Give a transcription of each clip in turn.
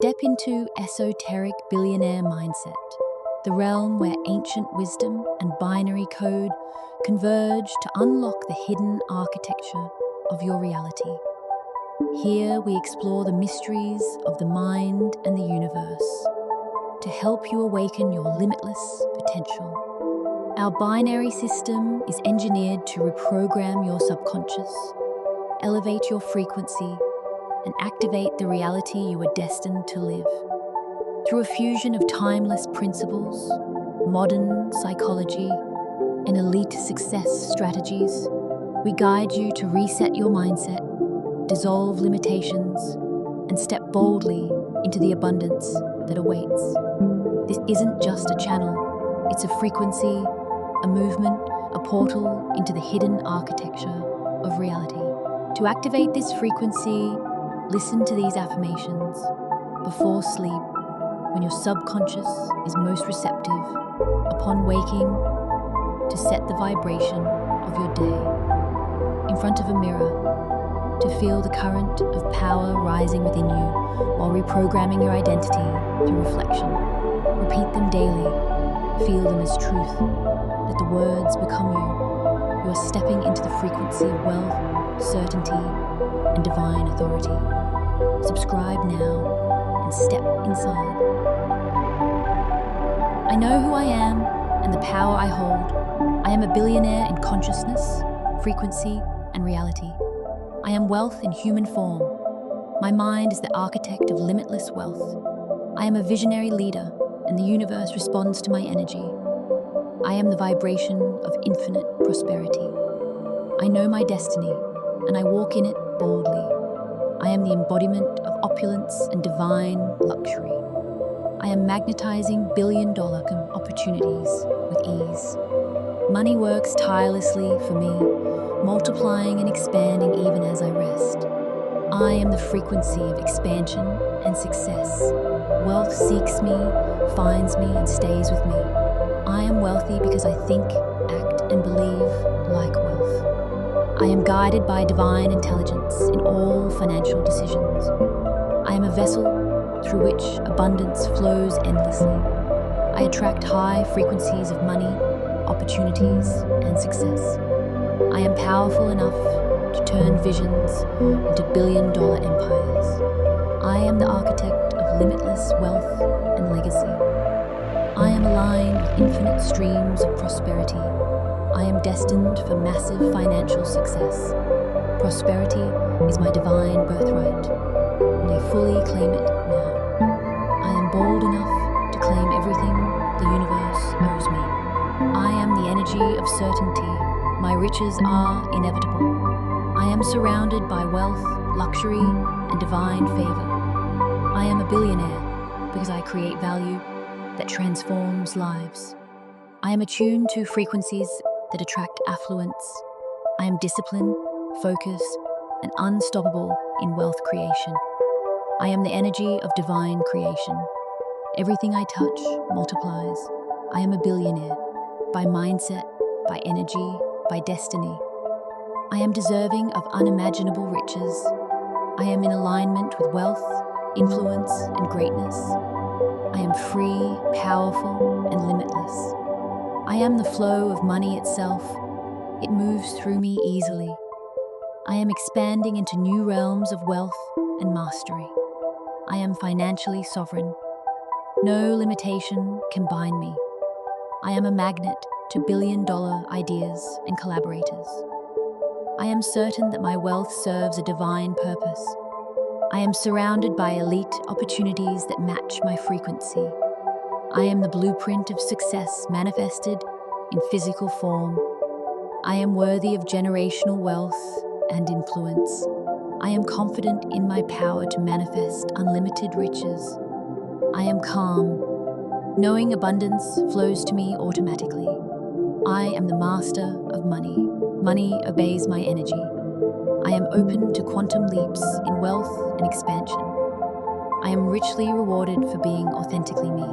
Step into Esoteric Billionaire mindset, the realm where ancient wisdom and binary code converge to unlock the hidden architecture of your reality. Here we explore the mysteries of the mind and the universe to help you awaken your limitless potential. Our binary system is engineered to reprogram your subconscious, elevate your frequency, and activate the reality you are destined to live. Through a fusion of timeless principles, modern psychology, and elite success strategies, we guide you to reset your mindset, dissolve limitations, and step boldly into the abundance that awaits. This isn't just a channel, it's a frequency, a movement, a portal into the hidden architecture of reality. To activate this frequency, listen to these affirmations before sleep, when your subconscious is most receptive, upon waking, to set the vibration of your day. In front of a mirror, to feel the current of power rising within you while reprogramming your identity through reflection. Repeat them daily, feel them as truth. Let the words become you. You are stepping into the frequency of wealth, certainty, and divine authority. Subscribe now and step inside. I know who I am and the power I hold. I am a billionaire in consciousness, frequency, and reality. I am wealth in human form. My mind is the architect of limitless wealth. I am a visionary leader, and the universe responds to my energy. I am the vibration of infinite prosperity. I know my destiny, and I walk in it boldly. I am the embodiment of opulence and divine luxury. I am magnetizing billion-dollar opportunities with ease. Money works tirelessly for me, multiplying and expanding even as I rest. I am the frequency of expansion and success. Wealth seeks me, finds me, and stays with me. I am wealthy because I think, act, and believe like wealth. I am guided by divine intelligence in all financial decisions. I am a vessel through which abundance flows endlessly. I attract high frequencies of money, opportunities, and success. I am powerful enough to turn visions into billion-dollar empires. I am the architect of limitless wealth and legacy. I am aligned with infinite streams of prosperity. I am destined for massive financial success. Prosperity is my divine birthright, and I fully claim it now. I am bold enough to claim everything the universe owes me. I am the energy of certainty. My riches are inevitable. I am surrounded by wealth, luxury, and divine favor. I am a billionaire because I create value that transforms lives. I am attuned to frequencies that attract affluence. I am disciplined, focused, and unstoppable in wealth creation. I am the energy of divine creation. Everything I touch multiplies. I am a billionaire by mindset, by energy, by destiny. I am deserving of unimaginable riches. I am in alignment with wealth, influence, and greatness. I am free, powerful, and limitless. I am the flow of money itself. It moves through me easily. I am expanding into new realms of wealth and mastery. I am financially sovereign. No limitation can bind me. I am a magnet to billion-dollar ideas and collaborators. I am certain that my wealth serves a divine purpose. I am surrounded by elite opportunities that match my frequency. I am the blueprint of success manifested in physical form. I am worthy of generational wealth and influence. I am confident in my power to manifest unlimited riches. I am calm, knowing abundance flows to me automatically. I am the master of money. Money obeys my energy. I am open to quantum leaps in wealth and expansion. I am richly rewarded for being authentically me.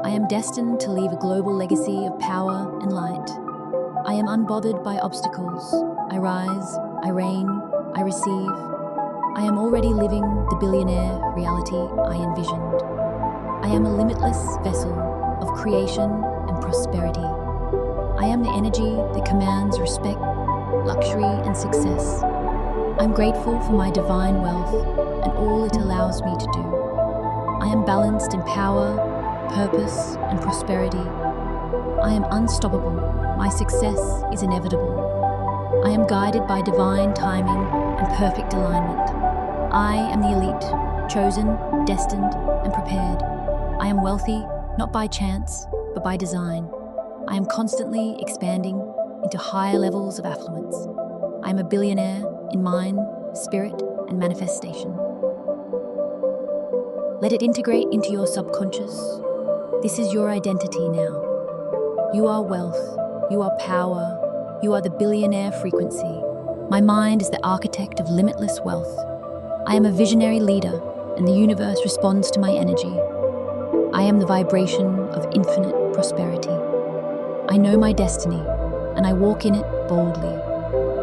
I am destined to leave a global legacy of power and light. I am unbothered by obstacles. I rise, I reign, I receive. I am already living the billionaire reality I envisioned. I am a limitless vessel of creation and prosperity. I am the energy that commands respect, luxury, and success. I'm grateful for my divine wealth and all it allows me to do. I am balanced in power, purpose, and prosperity. I am unstoppable. My success is inevitable. I am guided by divine timing and perfect alignment. I am the elite, chosen, destined, and prepared. I am wealthy, not by chance, but by design. I am constantly expanding into higher levels of affluence. I am a billionaire in mind, spirit, and manifestation. Let it integrate into your subconscious. This is your identity now. You are wealth, you are power, you are the billionaire frequency. My mind is the architect of limitless wealth. I am a visionary leader, and the universe responds to my energy. I am the vibration of infinite prosperity. I know my destiny, and I walk in it boldly.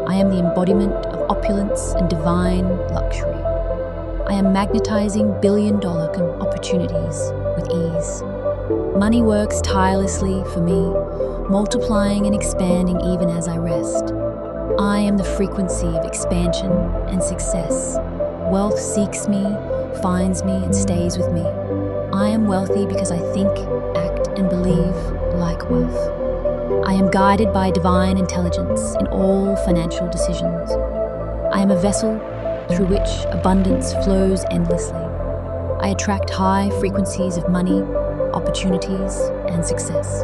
I am the embodiment of opulence and divine luxury. I am magnetizing billion-dollar opportunities with ease. Money works tirelessly for me, multiplying and expanding even as I rest. I am the frequency of expansion and success. Wealth seeks me, finds me, and stays with me. I am wealthy because I think, act, and believe like wealth. I am guided by divine intelligence in all financial decisions. I am a vessel through which abundance flows endlessly. I attract high frequencies of money, opportunities, and success.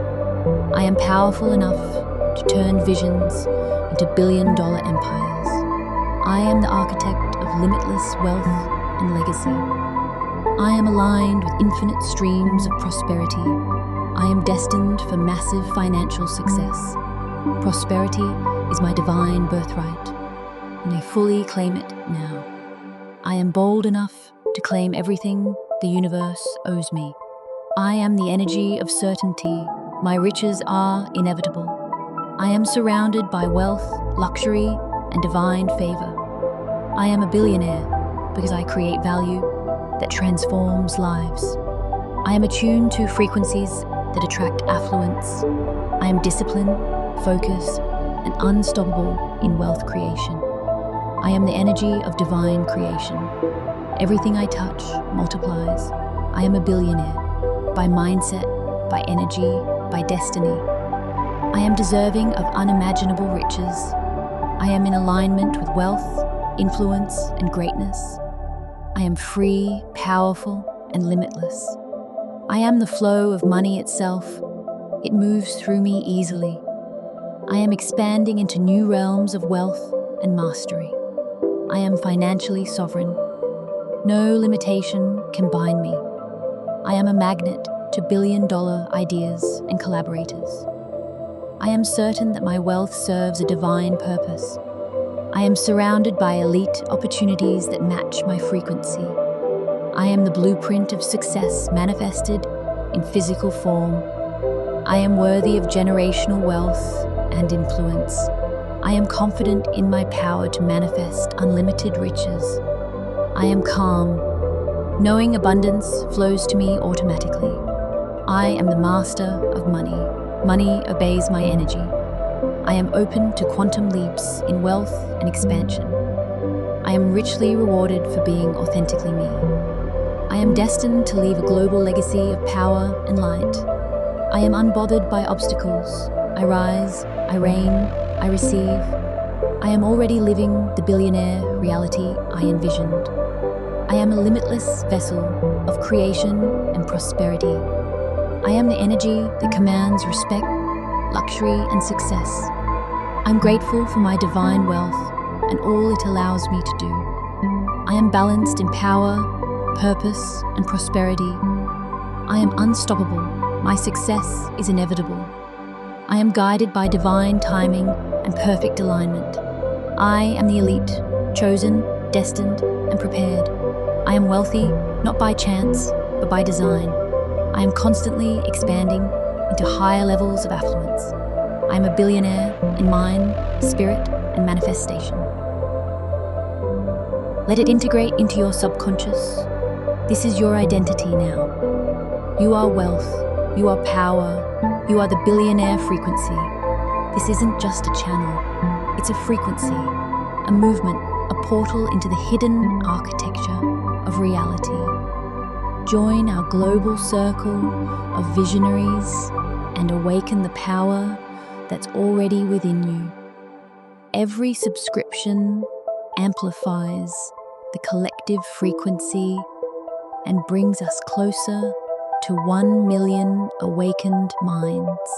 I am powerful enough to turn visions into billion-dollar empires. I am the architect of limitless wealth and legacy. I am aligned with infinite streams of prosperity. I am destined for massive financial success. Prosperity is my divine birthright, and I fully claim it now. I am bold enough to claim everything the universe owes me. I am the energy of certainty. My riches are inevitable. I am surrounded by wealth, luxury, and divine favor. I am a billionaire because I create value that transforms lives. I am attuned to frequencies that attract affluence. I am disciplined, focused, and unstoppable in wealth creation. I am the energy of divine creation. Everything I touch multiplies. I am a billionaire by mindset, by energy, by destiny. I am deserving of unimaginable riches. I am in alignment with wealth, influence, and greatness. I am free, powerful, and limitless. I am the flow of money itself. It moves through me easily. I am expanding into new realms of wealth and mastery. I am financially sovereign. No limitation can bind me. I am a magnet to billion-dollar ideas and collaborators. I am certain that my wealth serves a divine purpose. I am surrounded by elite opportunities that match my frequency. I am the blueprint of success manifested in physical form. I am worthy of generational wealth and influence. I am confident in my power to manifest unlimited riches. I am calm, knowing abundance flows to me automatically. I am the master of money. Money obeys my energy. I am open to quantum leaps in wealth and expansion. I am richly rewarded for being authentically me. I am destined to leave a global legacy of power and light. I am unbothered by obstacles. I rise, I reign, I receive. I am already living the billionaire reality I envisioned. I am a limitless vessel of creation and prosperity. I am the energy that commands respect, luxury, and success. I'm grateful for my divine wealth and all it allows me to do. I am balanced in power, purpose, and prosperity. I am unstoppable. My success is inevitable. I am guided by divine timing and perfect alignment. I am the elite, chosen, destined, and prepared. I am wealthy, not by chance, but by design. I am constantly expanding into higher levels of affluence. I am a billionaire in mind, spirit, and manifestation. Let it integrate into your subconscious. This is your identity now. You are wealth, you are power, you are the billionaire frequency. This isn't just a channel, it's a frequency, a movement, a portal into the hidden architecture of reality. Join our global circle of visionaries and awaken the power that's already within you. Every subscription amplifies the collective frequency and brings us closer to 1 million awakened minds.